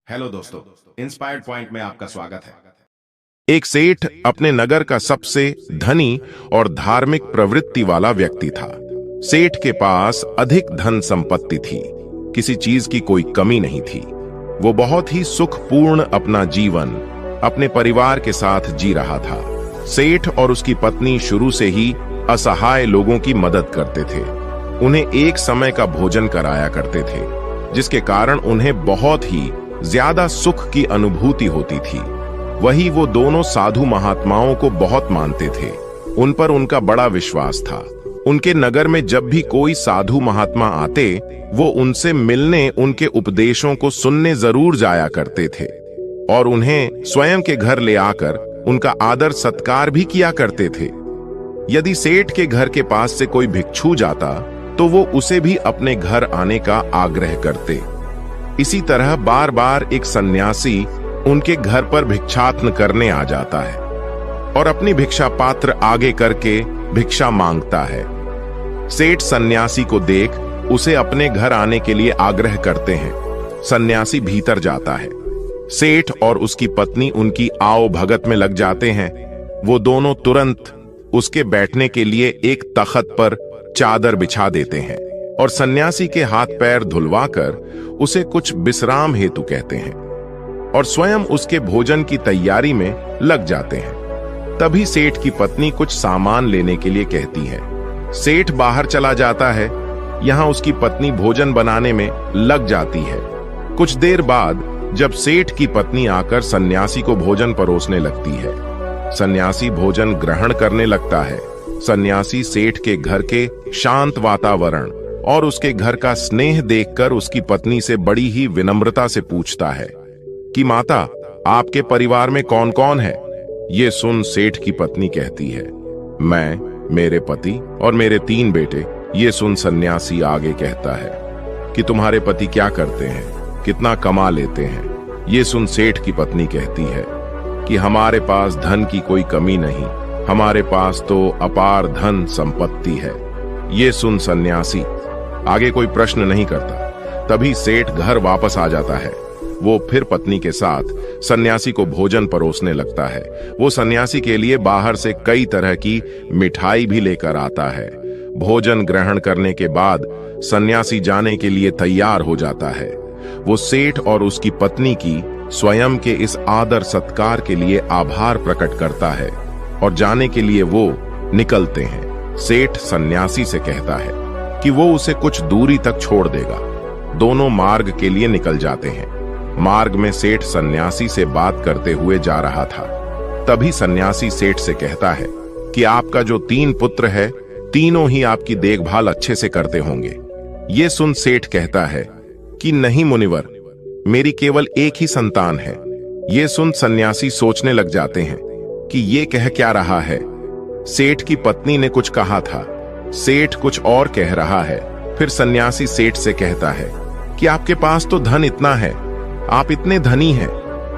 Hello दोस्तों, inspired point में आपका स्वागत है। एक सेठ अपने नगर का सबसे धनी और धार्मिक प्रवृत्ति वाला व्यक्ति था। सेठ के पास अधिक धन संपत्ति थी, किसी चीज की कोई कमी नहीं थी। वो बहुत ही सुखपूर्ण अपना जीवन अपने परिवार के साथ जी रहा था। सेठ और उसकी पत्नी शुरू से ही असहाय लोगों की मदद करते थे। उन्हें एक समय का भोजन कराया करते थे, जिसके कारण उन्हें बहुत ही ज्यादा सुख की अनुभूति होती थी। वही वो दोनों साधु महात्माओं को बहुत मानते थे। उन पर उनका बड़ा विश्वास था। उनके नगर में जब भी कोई साधु महात्मा आते, वो उनसे मिलने, उनके उपदेशों को सुनने जरूर जाया करते थे और उन्हें स्वयं के घर ले आकर उनका आदर सत्कार भी किया करते थे। यदि सेठ के घर के पास से कोई भिक्षु जाता तो वो उसे भी अपने घर आने का आग्रह करते। इसी तरह बार बार एक सन्यासी उनके घर पर भिक्षाटन करने आ जाता है और अपनी भिक्षा पात्र आगे करके भिक्षा मांगता है। सेठ सन्यासी को देख उसे अपने घर आने के लिए आग्रह करते हैं। सन्यासी भीतर जाता है। सेठ और उसकी पत्नी उनकी आओ भगत में लग जाते हैं। वो दोनों तुरंत उसके बैठने के लिए एक तख्त पर चादर बिछा देते हैं और सन्यासी के हाथ पैर धुलवाकर उसे कुछ विश्राम हेतु कहते हैं और स्वयं उसके भोजन की तैयारी में लग जाते हैं। तभी सेठ की पत्नी कुछ सामान लेने के लिए कहती है। सेठ बाहर चला जाता है। यहां उसकी पत्नी भोजन बनाने में लग जाती है। कुछ देर बाद जब सेठ की पत्नी आकर सन्यासी को भोजन परोसने लगती है, सन्यासी भोजन ग्रहण करने लगता है। सन्यासी सेठ के घर के शांत वातावरण और उसके घर का स्नेह देखकर उसकी पत्नी से बड़ी ही विनम्रता से पूछता है कि माता, आपके परिवार में कौन कौन है? ये सुन सेठ की पत्नी कहती है, मैं, मेरे पति और मेरे 3 बेटे। ये सुन सन्यासी आगे कहता है कि तुम्हारे पति क्या करते हैं, कितना कमा लेते हैं? ये सुन सेठ की पत्नी कहती है कि हमारे पास धन की कोई कमी नहीं, हमारे पास तो अपार धन संपत्ति है। ये सुन सन्यासी आगे कोई प्रश्न नहीं करता। तभी सेठ घर वापस आ जाता है। वो फिर पत्नी के साथ सन्यासी को भोजन परोसने लगता है। वो सन्यासी के लिए बाहर से कई तरह की मिठाई भी लेकर आता है। भोजन ग्रहण करने के बाद सन्यासी जाने के लिए तैयार हो जाता है। वो सेठ और उसकी पत्नी की स्वयं के इस आदर सत्कार के लिए आभार प्रकट करता है और जाने के लिए वो निकलते हैं। सेठ सन्यासी से कहता है कि वो उसे कुछ दूरी तक छोड़ देगा। दोनों मार्ग के लिए निकल जाते हैं। मार्ग में सेठ सन्यासी से बात करते हुए जा रहा था। तभी सन्यासी सेठ से कहता है कि आपका जो 3 पुत्र है, तीनों ही आपकी देखभाल अच्छे से करते होंगे। ये सुन सेठ कहता है कि नहीं मुनिवर, मेरी केवल एक ही संतान है। ये सुन सन्यासी सोचने लग जाते हैं कि ये कह क्या रहा है। सेठ की पत्नी ने कुछ कहा था, सेठ कुछ और कह रहा है। फिर सन्यासी सेठ से कहता है कि आपके पास तो धन इतना है, आप इतने धनी हैं,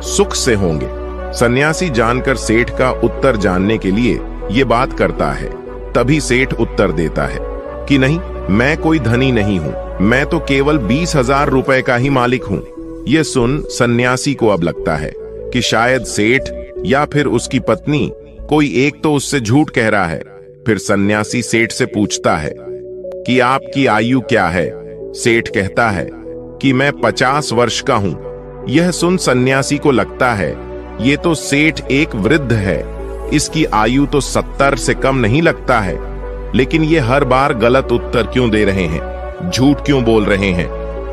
सुख से होंगे। सन्यासी जानकर सेठ का उत्तर जानने के लिए ये बात करता है। तभी सेठ उत्तर देता है कि नहीं, मैं कोई धनी नहीं हूं, मैं तो केवल 20,000 रुपए का ही मालिक हूं। यह सुन सन्यासी को अब लगता है कि शायद सेठ या फिर उसकी पत्नी कोई एक तो उससे झूठ कह रहा है। फिर सन्यासी सेठ से पूछता है कि आपकी आयु क्या है? सेठ कहता है कि मैं 50 वर्ष का हूं। यह सुन सन्यासी को लगता है ये तो सेठ एक वृद्ध है, इसकी आयु तो 70 से कम नहीं लगता है। लेकिन ये हर बार गलत उत्तर क्यों दे रहे हैं, झूठ क्यों बोल रहे हैं?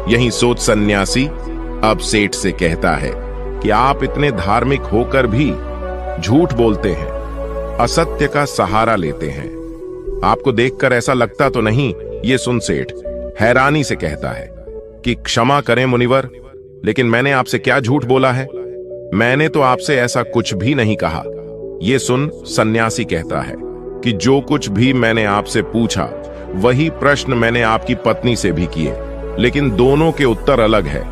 यही सोच सन्यासी अब सेठ से कहता है कि आप इतने धार्मिक होकर भी झूठ बोलते हैं, असत्य का सहारा लेते हैं। आपको देखकर ऐसा लगता तो नहीं? ये सुन सेठ हैरानी से कहता है कि क्षमा करें मुनिवर, लेकिन मैंने आपसे क्या झूठ बोला है? मैंने तो आपसे ऐसा कुछ भी नहीं कहा। ये सुन सन्यासी कहता है कि जो कुछ भी मैंने आपसे पूछा वही प्रश्न मैंने आपकी पत्नी से भी किए, लेकिन दोनों के उत्तर अलग है।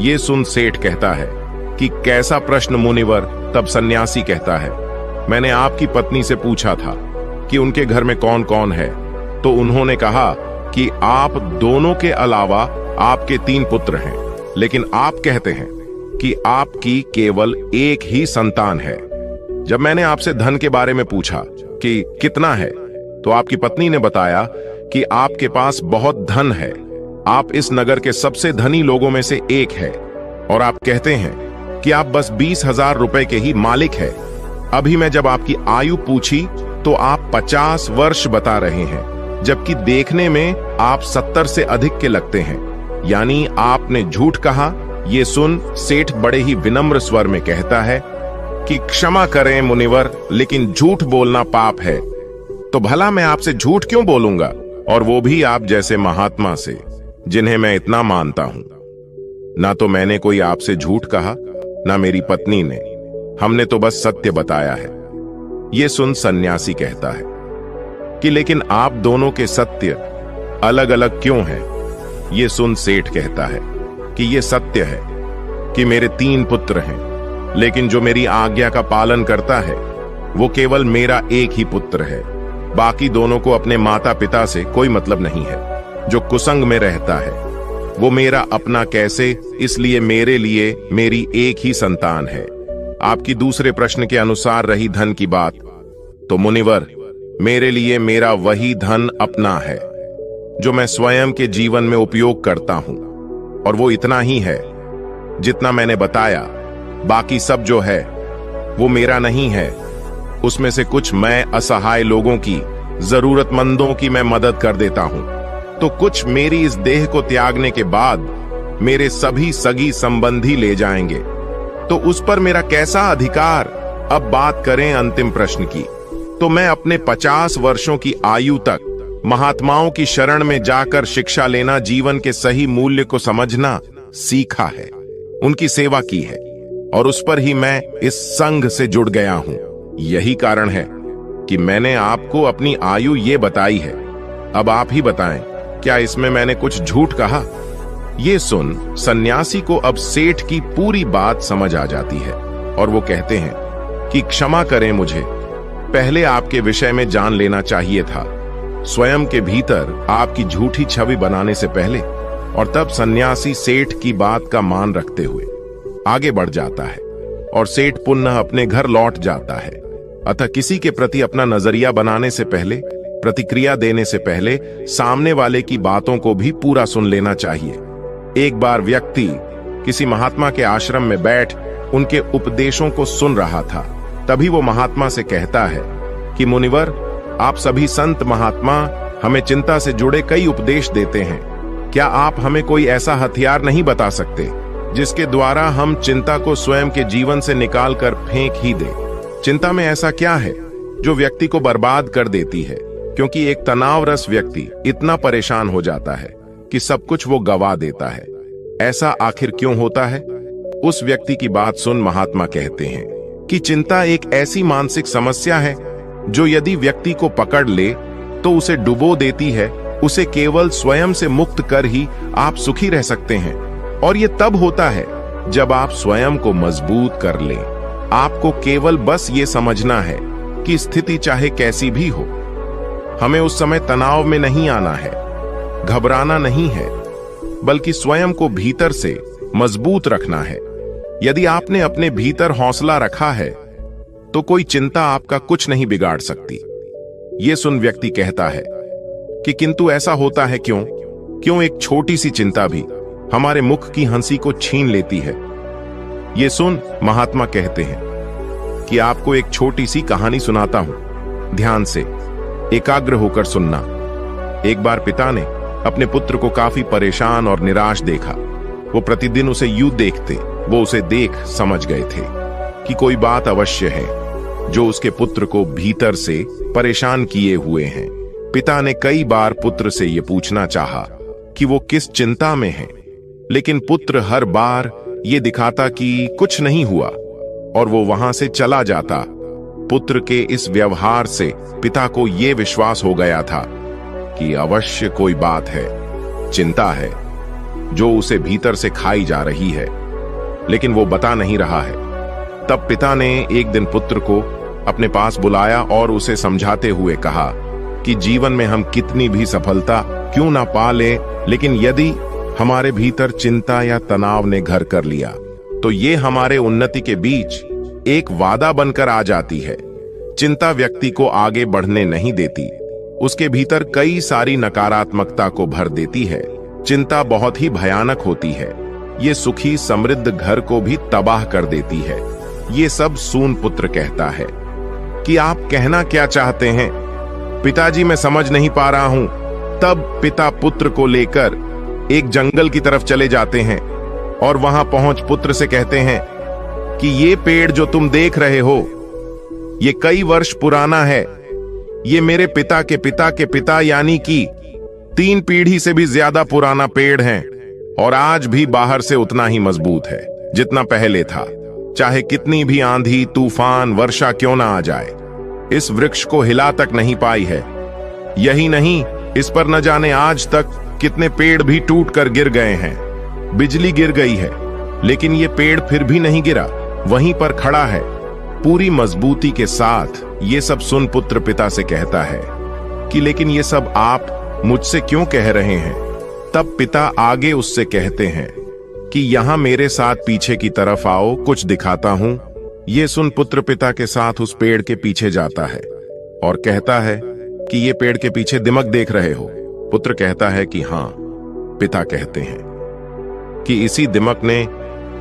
ये सुन सेठ कहता है कि कैसा प्रश्न मुनिवर? तब सन्यासी कहता है, मैंने आपकी पत्नी से पूछा था कि उनके घर में कौन कौन है, तो उन्होंने कहा कि आप दोनों के अलावा आपके 3 पुत्र हैं, लेकिन आप कहते हैं कि आपकी केवल एक ही संतान है। जब मैंने आपसे धन के बारे में पूछा कि कितना है, तो आपकी पत्नी ने बताया कि आपके पास बहुत धन है, आप इस नगर के सबसे धनी लोगों में से एक है, और आप कहते हैं कि आप बस 20,000 रुपए के ही मालिक है। अभी मैं जब आपकी आयु पूछी तो आप 50 वर्ष बता रहे हैं, जबकि देखने में आप 70 से अधिक के लगते हैं, यानी आपने झूठ कहा। ये सुन सेठ बड़े ही विनम्र स्वर में कहता है कि क्षमा करें मुनिवर, लेकिन झूठ बोलना पाप है। तो भला मैं आपसे झूठ क्यों बोलूंगा, और वो भी आप जैसे महात्मा से, जिन्हें मैं इतना मानता हूं। ना तो मैंने कोई आपसे झूठ कहा, ना मेरी पत्नी ने, हमने तो बस सत्य बताया है। ये सुन सन्यासी कहता है कि लेकिन आप दोनों के सत्य अलग अलग क्यों हैं? ये सुन सेठ कहता है कि ये सत्य है कि मेरे 3 पुत्र हैं, लेकिन जो मेरी आज्ञा का पालन करता है वो केवल मेरा एक ही पुत्र है। बाकी दोनों को अपने माता पिता से कोई मतलब नहीं है। जो कुसंग में रहता है वो मेरा अपना कैसे, इसलिए मेरे लिए मेरी एक ही संतान है। आपकी दूसरे प्रश्न के अनुसार रही धन की बात, तो मुनिवर, मेरे लिए मेरा वही धन अपना है जो मैं स्वयं के जीवन में उपयोग करता हूं, और वो इतना ही है जितना मैंने बताया। बाकी सब जो है वो मेरा नहीं है। उसमें से कुछ मैं असहाय लोगों की, जरूरतमंदों की मैं मदद कर देता हूं, तो कुछ मेरी इस देह को त्यागने के बाद मेरे सभी सगी संबंधी ले जाएंगे। तो उस पर मेरा कैसा अधिकार? अब बात करें अंतिम प्रश्न की, तो मैं अपने 50 वर्षों की आयु तक महात्माओं की शरण में जाकर शिक्षा लेना, जीवन के सही मूल्य को समझना सीखा है, उनकी सेवा की है, और उस पर ही मैं इस संघ से जुड़ गया हूं। यही कारण है कि मैंने आपको अपनी आयु ये बताई है। अब आप ही बताएं, क्या इसमें मैंने कुछ झूठ कहा? ये सुन सन्यासी को अब सेठ की पूरी बात समझ आ जाती है, और वो कहते हैं कि क्षमा करें, मुझे पहले आपके विषय में जान लेना चाहिए था, स्वयं के भीतर आपकी झूठी छवि बनाने से पहले। और तब सन्यासी सेठ की बात का मान रखते हुए आगे बढ़ जाता है, और सेठ पुनः अपने घर लौट जाता है। अतः किसी के प्रति अपना नजरिया बनाने से पहले, प्रतिक्रिया देने से पहले सामने वाले की बातों को भी पूरा सुन लेना चाहिए। एक बार व्यक्ति किसी महात्मा के आश्रम में बैठ उनके उपदेशों को सुन रहा था। तभी वो महात्मा से कहता है कि मुनिवर, आप सभी संत महात्मा हमें चिंता से जुड़े कई उपदेश देते हैं। क्या आप हमें कोई ऐसा हथियार नहीं बता सकते जिसके द्वारा हम चिंता को स्वयं के जीवन से निकाल कर फेंक ही दें? चिंता में ऐसा क्या है जो व्यक्ति को बर्बाद कर देती है? क्योंकि एक तनावरस व्यक्ति इतना परेशान हो जाता है कि सब कुछ वो गवा देता है। ऐसा आखिर क्यों होता है? उस व्यक्ति की बात सुन महात्मा कहते हैं कि चिंता एक ऐसी मानसिक समस्या है जो यदि व्यक्ति को पकड़ ले तो उसे डुबो देती है। उसे केवल स्वयं से मुक्त कर ही आप सुखी रह सकते हैं, और ये तब होता है जब आप स्वयं को मजबूत कर लें। आपको केवल बस ये समझना है कि स्थिति चाहे कैसी भी हो, हमें उस समय तनाव में नहीं आना है, घबराना नहीं है, बल्कि स्वयं को भीतर से मजबूत रखना है। यदि आपने अपने भीतर हौसला रखा है तो कोई चिंता आपका कुछ नहीं बिगाड़ सकती। ये सुन व्यक्ति कहता है कि किंतु ऐसा होता है क्यों एक छोटी सी चिंता भी हमारे मुख की हंसी को छीन लेती है। ये सुन महात्मा कहते हैं कि आपको एक छोटी सी कहानी सुनाता हूं, ध्यान से एकाग्र होकर सुनना। एक बार पिता ने अपने पुत्र को काफी परेशान और निराश देखा। वो प्रतिदिन उसे यूं देखते, वो उसे देख समझ गए थे कि कोई बात अवश्य है जो उसके पुत्र को भीतर से परेशान किए हुए हैं। पिता ने कई बार पुत्र से यह पूछना चाहा कि वो किस चिंता में है, लेकिन पुत्र हर बार ये दिखाता कि कुछ नहीं हुआ और वो वहां से चला जाता। पुत्र के इस व्यवहार से पिता को यह विश्वास हो गया था कि अवश्य कोई बात है, चिंता है जो उसे भीतर से खाई जा रही है, लेकिन वो बता नहीं रहा है। तब पिता ने एक दिन पुत्र को अपने पास बुलाया और उसे समझाते हुए कहा कि जीवन में हम कितनी भी सफलता क्यों ना पा ले, लेकिन यदि हमारे भीतर चिंता या तनाव ने घर कर लिया तो ये हमारे उन्नति के बीच एक वादा बनकर आ जाती है। चिंता व्यक्ति को आगे बढ़ने नहीं देती, उसके भीतर कई सारी नकारात्मकता को भर देती है। चिंता बहुत ही भयानक होती है, ये सुखी समृद्ध घर को भी तबाह कर देती है। ये सब सून पुत्र कहता है कि आप कहना क्या चाहते हैं? पिताजी मैं समझ नहीं पा रहा हूं। तब पिता पुत्र को लेकर एक जंगल की तरफ चले जाते हैं और वहां पहुंच पुत्र से कहते हैं कि ये पेड़ जो तुम देख रहे हो ये कई वर्ष पुराना है। ये मेरे पिता के पिता यानी कि 3 पीढ़ी से भी ज्यादा पुराना पेड़ है और आज भी बाहर से उतना ही मजबूत है जितना पहले था। चाहे कितनी भी आंधी तूफान वर्षा क्यों ना आ जाए, इस वृक्ष को हिला तक नहीं पाई है। यही नहीं, इस पर न जाने आज तक कितने पेड़ भी टूट कर गिर गए हैं। बिजली गिर गई है लेकिन ये पेड़ फिर भी नहीं गिरा, वहीं पर खड़ा है पूरी मजबूती के साथ। ये सब सुन पुत्र पिता से कहता है कि लेकिन ये सब आप मुझसे क्यों कह रहे हैं? तब पिता आगे उससे कहते हैं कि यहां मेरे साथ पीछे की तरफ आओ, कुछ दिखाता हूं। ये सुन पुत्र पिता के साथ उस पेड़ के पीछे जाता है और कहता है कि ये पेड़ के पीछे दिमक देख रहे हो? पुत्र कहता है कि हां। पिता कहते हैं कि इसी दिमक ने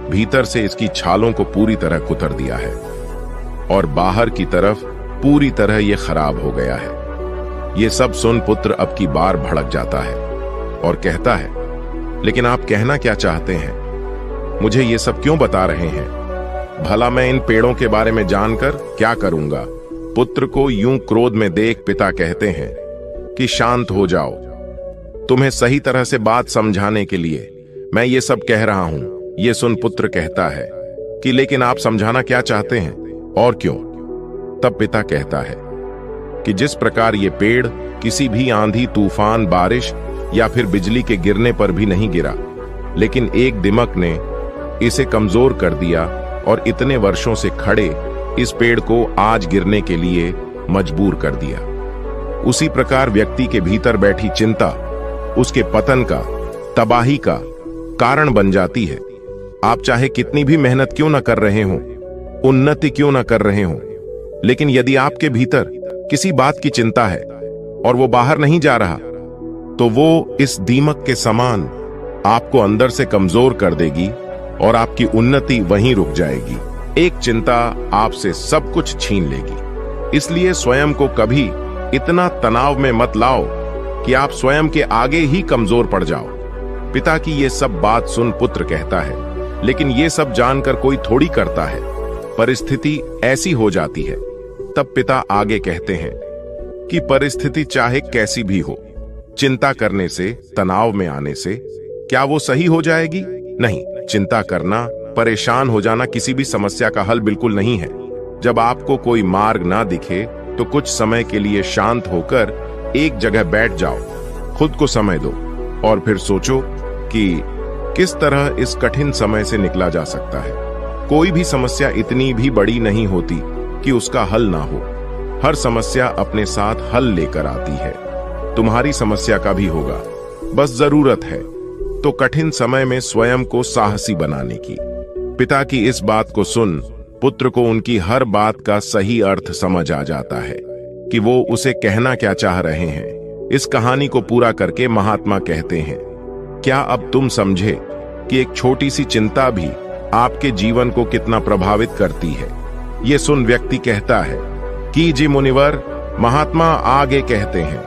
भीतर से इसकी छालों को पूरी तरह कुतर दिया है और बाहर की तरफ पूरी तरह यह खराब हो गया है। यह सब सुन पुत्र अब की बार भड़क जाता है और कहता है लेकिन आप कहना क्या चाहते हैं? मुझे ये सब क्यों बता रहे हैं? भला मैं इन पेड़ों के बारे में जानकर क्या करूंगा? पुत्र को यूं क्रोध में देख पिता कहते हैं कि शांत हो जाओ। तुम्हें सही तरह से बात समझाने के लिए मैं ये सब कह रहा हूं। ये सुन पुत्र कहता है कि लेकिन आप समझाना क्या चाहते हैं और क्यों? तब पिता कहता है कि जिस प्रकार ये पेड़ किसी भी आंधी तूफान बारिश या फिर बिजली के गिरने पर भी नहीं गिरा, लेकिन एक दिमक ने इसे कमजोर कर दिया और इतने वर्षों से खड़े इस पेड़ को आज गिरने के लिए मजबूर कर दिया, उसी प्रकार व्यक्ति के भीतर बैठी चिंता उसके पतन का, तबाही का कारण बन जाती है। आप चाहे कितनी भी मेहनत क्यों ना कर रहे हो, उन्नति क्यों ना कर रहे हो, लेकिन यदि आपके भीतर किसी बात की चिंता है और वो बाहर नहीं जा रहा, तो वो इस दीमक के समान आपको अंदर से कमजोर कर देगी और आपकी उन्नति वहीं रुक जाएगी। एक चिंता आपसे सब कुछ छीन लेगी। इसलिए स्वयं को कभी इतना तनाव में मत लाओ कि आप स्वयं के आगे ही कमजोर पड़ जाओ। पिता की ये सब बात सुन पुत्र कहता है लेकिन ये सब जानकर कोई थोड़ी करता है, परिस्थिति ऐसी हो जाती है। तब पिता आगे कहते हैं कि परिस्थिति चाहे कैसी भी हो, चिंता करने से, तनाव में आने से क्या वो सही हो जाएगी? नहीं। चिंता करना, परेशान हो जाना किसी भी समस्या का हल बिल्कुल नहीं है। जब आपको कोई मार्ग ना दिखे तो कुछ समय के लिए शांत होकर एक जगह बैठ जाओ, खुद को समय दो और फिर सोचो कि किस तरह इस कठिन समय से निकला जा सकता है। कोई भी समस्या इतनी भी बड़ी नहीं होती कि उसका हल ना हो। हर समस्या अपने साथ हल लेकर आती है। तुम्हारी समस्या का भी होगा, बस जरूरत है तो कठिन समय में स्वयं को साहसी बनाने की। पिता की इस बात को सुन पुत्र को उनकी हर बात का सही अर्थ समझ आ जाता है कि वो उसे कहना क्या चाह रहे हैं। इस कहानी को पूरा करके महात्मा कहते हैं, क्या अब तुम समझे कि एक छोटी सी चिंता भी आपके जीवन को कितना प्रभावित करती है? ये सुन व्यक्ति कहता है कि जी मुनिवर, महात्मा आगे कहते हैं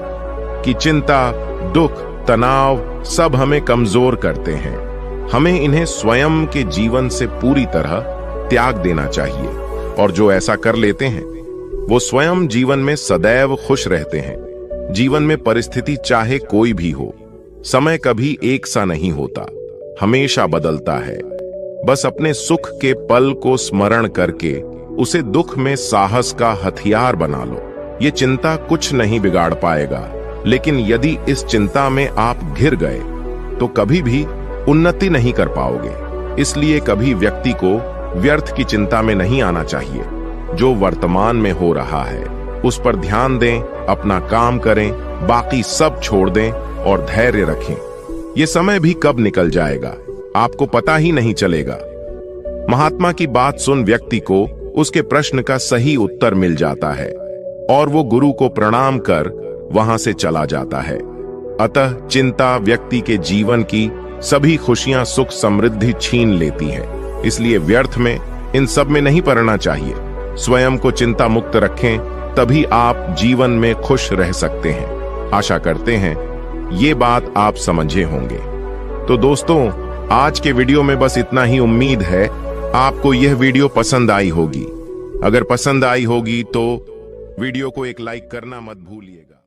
कि चिंता, दुख, तनाव सब हमें कमजोर करते हैं। हमें इन्हें स्वयं के जीवन से पूरी तरह त्याग देना चाहिए और जो ऐसा कर लेते हैं वो स्वयं जीवन में सदैव खुश रहते हैं। जीवन में परिस्थिति चाहे कोई भी हो, समय कभी एक सा नहीं होता, हमेशा बदलता है। बस अपने सुख के पल को स्मरण करके उसे दुख में साहस का हथियार बना लो। ये चिंता कुछ नहीं बिगाड़ पाएगा, लेकिन यदि इस चिंता में आप घिर गए तो कभी भी उन्नति नहीं कर पाओगे। इसलिए कभी व्यक्ति को व्यर्थ की चिंता में नहीं आना चाहिए। जो वर्तमान में हो रहा है उस पर ध्यान दें, अपना काम करें, बाकी सब छोड़ दें और धैर्य रखें। ये समय भी कब निकल जाएगा आपको पता ही नहीं चलेगा। महात्मा की बात सुन व्यक्ति को उसके प्रश्न का सही उत्तर मिल जाता है और वो गुरु को प्रणाम कर वहां से चला जाता है। अतः चिंता व्यक्ति के जीवन की सभी खुशियां, सुख समृद्धि छीन लेती है। इसलिए व्यर्थ में इन सब में नहीं पड़ना चाहिए। स्वयं को चिंता मुक्त रखें, तभी आप जीवन में खुश रह सकते हैं। आशा करते हैं ये बात आप समझे होंगे। तो दोस्तों, आज के वीडियो में बस इतना ही। उम्मीद है आपको यह वीडियो पसंद आई होगी। अगर पसंद आई होगी तो वीडियो को एक लाइक करना मत भूलिएगा।